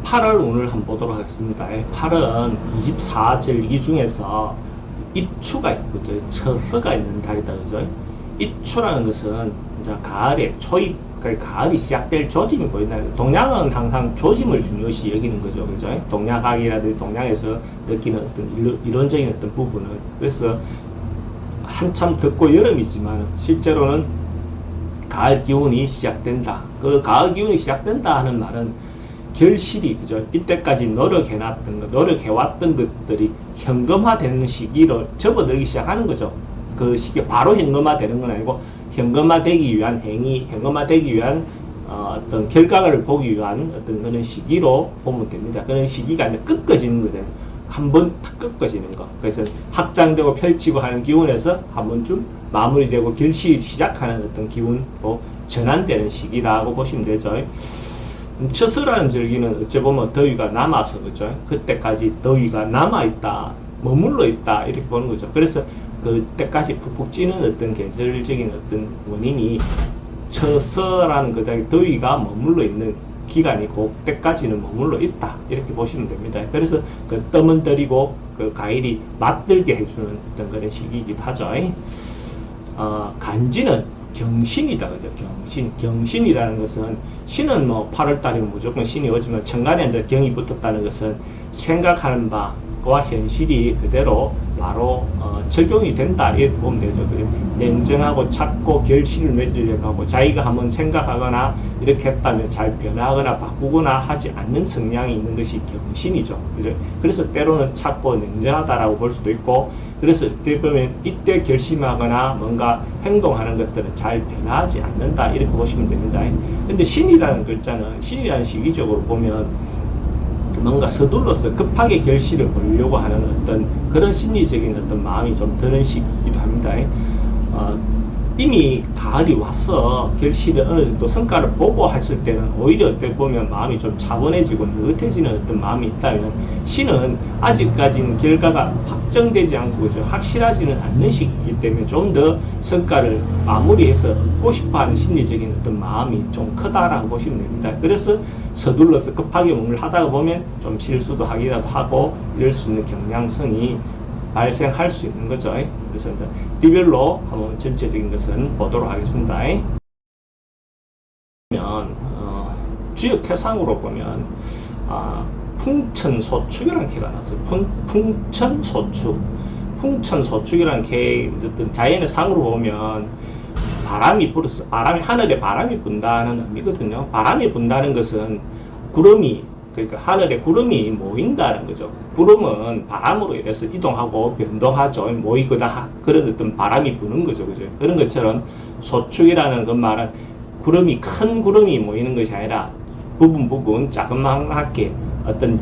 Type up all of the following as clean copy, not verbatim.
8월 오늘 한번 보도록 하겠습니다. 8은 24절기 중에서 입추가 있고 처서가 있는 달이다, 그죠? 입추라는 것은 이제 가을에 초입, 그러니까 가을이 시작될 조짐이 보인다. 동양은 항상 조짐을 중요시 여기는 거죠, 그죠? 동양학이라든지 동양에서 느끼는 어떤 이론적인 어떤 부분을. 그래서 한참 덥고 여름이지만 실제로는 가을 기운이 시작된다. 그 가을 기운이 시작된다 하는 말은 결실이, 그죠? 이때까지 노력해놨던 것, 노력해왔던 것들이 현금화되는 시기로 접어들기 시작하는 거죠. 그 시기에 바로 현금화되는 건 아니고 현금화되기 위한 행위, 현금화되기 위한 어떤 결과를 보기 위한 어떤 그런 시기로 보면 됩니다. 그런 시기가 이제 꺾어지는 거죠. 한번 탁 꺾어지는 거. 그래서 확장되고 펼치고 하는 기운에서 한 번쯤 마무리되고 결실이 시작하는 어떤 기운으로 전환되는 시기라고 보시면 되죠. 처서라는 절기는 어찌 보면 더위가 남아서, 그죠? 그때까지 더위가 남아있다, 머물러 있다, 이렇게 보는 거죠. 그래서 그때까지 푹푹 찌는 어떤 계절적인 어떤 원인이 처서라는 그 더위가 머물러 있는 기간이 그때까지는 머물러 있다, 이렇게 보시면 됩니다. 그래서 그 뜸은 들이고 그 과일이 맛들게 해주는 어떤 그런 시기이기도 하죠. 간지는 경신이다, 그죠? 경신이라는 것은 신은 뭐 8월 달이면 무조건 신이 오지만 천간에 이제 경이 붙었다는 것은 생각하는 바와 현실이 그대로 바로 적용이 된다, 이렇게 보면 되죠. 냉정하고 찾고 결실을 맺으려고 하고 자기가 한번 생각하거나 이렇게 했다면 잘 변하거나 바꾸거나 하지 않는 성향이 있는 것이 경신이죠, 그죠? 그래서 때로는 찾고 냉정하다라고 볼 수도 있고, 그래서 어떻게 보면 이때 결심하거나 뭔가 행동하는 것들은 잘 변하지 않는다, 이렇게 보시면 됩니다. 근데 신이라는 글자는, 신이라는 시기적으로 보면 뭔가 서둘러서 급하게 결실을 보려고 하는 어떤 그런 심리적인 어떤 마음이 좀 드는 시기이기도 합니다. 이미 가을이 와서 결실을 어느 정도 성과를 보고 했을 때는 오히려 어떻게 보면 마음이 좀 차분해지고 느긋해지는 어떤 마음이 있다면, 신은 아직까지는 결과가 확정되지 않고, 그죠? 확실하지는 않는 시기이기 때문에 좀 더 성과를 마무리해서 얻고 싶어하는 심리적인 어떤 마음이 좀 크다라고 보시면 됩니다. 그래서 서둘러서 급하게 뭔가를 하다가 보면 좀 실수도 하기라도 하고 이럴 수 있는 경향성이 발생할 수 있는 거죠. 그래서 이제 띠별로 한번 전체적인 것은 보도록 하겠습니다. 주역 해상으로 보면 풍천소축이라는 개가 나왔어요. 풍천소축이라는 개, 어쨌든 자연의 상으로 보면 바람이 불어서, 하늘에 바람이 분다는 의미거든요. 바람이 분다는 것은 구름이, 그러니까 하늘에 구름이 모인다는 거죠. 구름은 바람으로 인해서 이동하고 변동하죠. 모이거나 그런 어떤 바람이 부는 거죠, 그죠? 그런 것처럼 소축이라는 그 말은 큰 구름이 모이는 것이 아니라 부분 자그마하게 어떤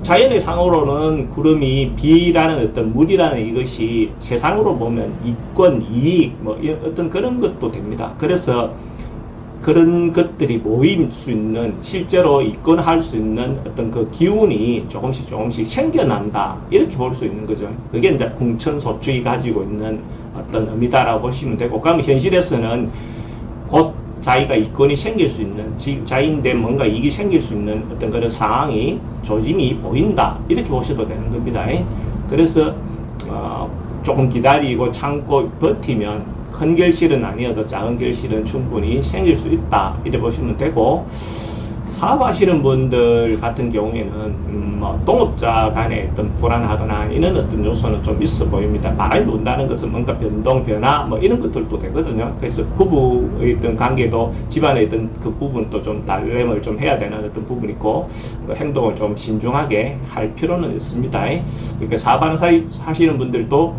자연의 상으로는 구름이 비라는 어떤 물이라는 이것이 세상으로 보면 이권, 이익, 뭐 어떤 그런 것도 됩니다. 그래서 그런 것들이 모일 수 있는, 실제로 입건할 수 있는 어떤 그 기운이 조금씩 생겨난다, 이렇게 볼 수 있는 거죠. 그게 이제 풍천소축이 가지고 있는 어떤 의미다라고 보시면 되고, 그러면 현실에서는 곧 자기가 이권이 생길 수 있는, 자기인데 뭔가 이익이 생길 수 있는 어떤 그런 상황이, 조짐이 보인다, 이렇게 보셔도 되는 겁니다. 그래서 조금 기다리고 참고 버티면 큰 결실은 아니어도 작은 결실은 충분히 생길 수 있다, 이래 보시면 되고, 사업하시는 분들 같은 경우에는 동업자 간에 어떤 불안하거나 이런 어떤 요소는 좀 있어 보입니다. 바람이 분다는 것은 뭔가 변화 이런 것들도 되거든요. 그래서 부부의 어떤 관계도, 집안의 어떤 그 부분도 좀 달램을 좀 해야 되는 어떤 부분이 있고, 행동을 좀 신중하게 할 필요는 있습니다. 그러니까 사업하시는 분들도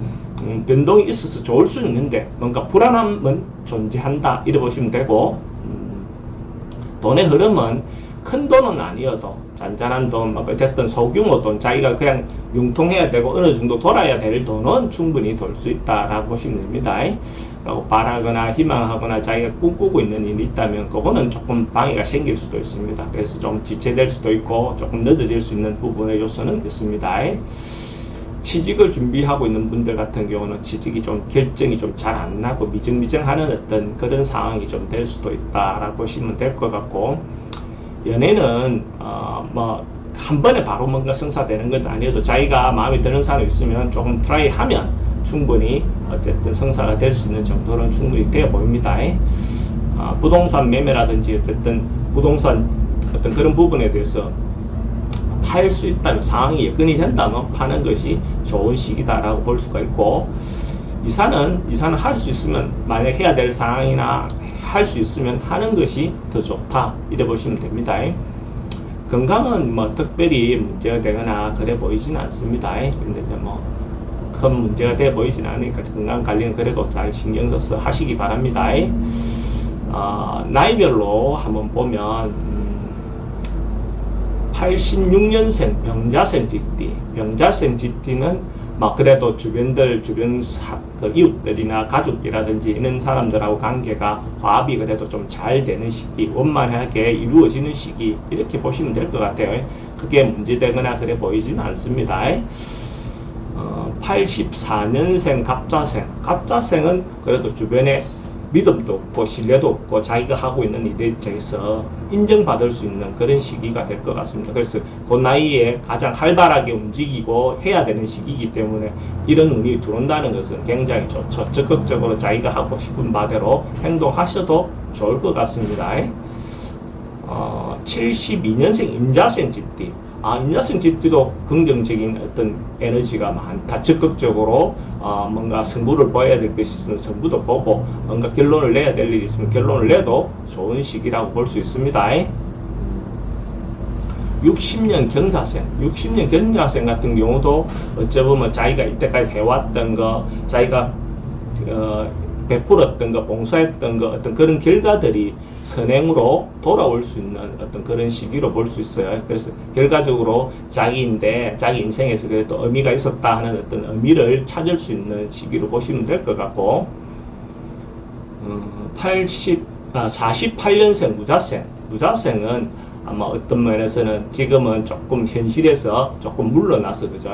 변동이 있어서 좋을 수 있는데 뭔가 불안함은 존재한다, 이래 보시면 되고, 돈의 흐름은 큰 돈은 아니어도 잔잔한 돈, 어쨌든 소규모 돈, 자기가 그냥 융통해야 되고 어느 정도 돌아야 될 돈은 충분히 돌 수 있다라고 보시면 됩니다. 그리고 바라거나 희망하거나 자기가 꿈꾸고 있는 일이 있다면 그거는 조금 방해가 생길 수도 있습니다. 그래서 좀 지체될 수도 있고 조금 늦어질 수 있는 부분의 요소는 있습니다. 취직을 준비하고 있는 분들 같은 경우는 취직이 좀 결정이 좀 잘 안 나고 미정미정하는 어떤 그런 상황이 좀 될 수도 있다라고 보시면 될 것 같고, 연애는 뭐 한 번에 바로 뭔가 성사되는 건 아니어도 자기가 마음에 드는 사람이 있으면 조금 트라이 하면 충분히 어쨌든 성사가 될 수 있는 정도는 충분히 되어 보입니다. 부동산 매매라든지 어쨌든 부동산 어떤 그런 부분에 대해서 팔 수 있다면, 상황이 여건이 된다면 파는 것이 좋은 시기다라고 볼 수가 있고, 이사는 할 수 있으면, 만약 해야 될 상황이나 할 수 있으면 하는 것이 더 좋다, 이래 보시면 됩니다. 건강은 뭐 특별히 문제가 되거나 그래 보이지는 않습니다. 근데 이제 뭐 큰 문제가 돼 보이지는 않으니까 건강 관리는 그래도 잘 신경 써서 하시기 바랍니다. 나이별로 한번 보면 86년생 병자생 GT, 병자생 GT는 막 그래도 주변 그 이웃들이나 가족이라든지 이런 사람들하고 관계가 화합이 그래도 좀 잘 되는 시기, 원만하게 이루어지는 시기, 이렇게 보시면 될 것 같아요. 크게 문제되거나 그래 보이지는 않습니다. 84년생 갑자생은 그래도 주변에 믿음도 없고 신뢰도 없고 자기가 하고 있는 일에 대해서 인정받을 수 있는 그런 시기가 될 것 같습니다. 그래서 그 나이에 가장 활발하게 움직이고 해야 되는 시기이기 때문에 이런 운이 들어온다는 것은 굉장히 좋죠. 적극적으로 자기가 하고 싶은 바대로 행동하셔도 좋을 것 같습니다. 72년생 임자생 GT, 임자생 GT도 긍정적인 어떤 에너지가 많다. 적극적으로 뭔가 승부를 보여야 될 것이 있으면 승부도 보고, 뭔가 결론을 내야 될 일이 있으면 결론을 내도 좋은 시기라고 볼 수 있습니다. 60년 경자생 같은 경우도 어찌 보면 자기가 이때까지 해왔던 거, 자기가 베풀었던 거, 봉사했던 거, 어떤 그런 결과들이 선행으로 돌아올 수 있는 어떤 그런 시기로 볼 수 있어요. 그래서 결과적으로 자기 인생에서 그래도 의미가 있었다 하는 어떤 의미를 찾을 수 있는 시기로 보시면 될 것 같고, 48년생 무자생은 아마 어떤 면에서는 지금은 조금 현실에서 조금 물러나서, 그죠?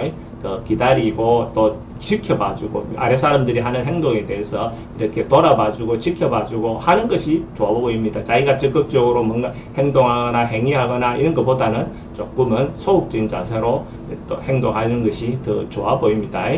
기다리고 또 지켜봐주고, 아래 사람들이 하는 행동에 대해서 이렇게 돌아봐주고 지켜봐주고 하는 것이 좋아 보입니다. 자기가 적극적으로 뭔가 행동하거나 행위하거나 이런 것보다는 조금은 소극적인 자세로 또 행동하는 것이 더 좋아 보입니다.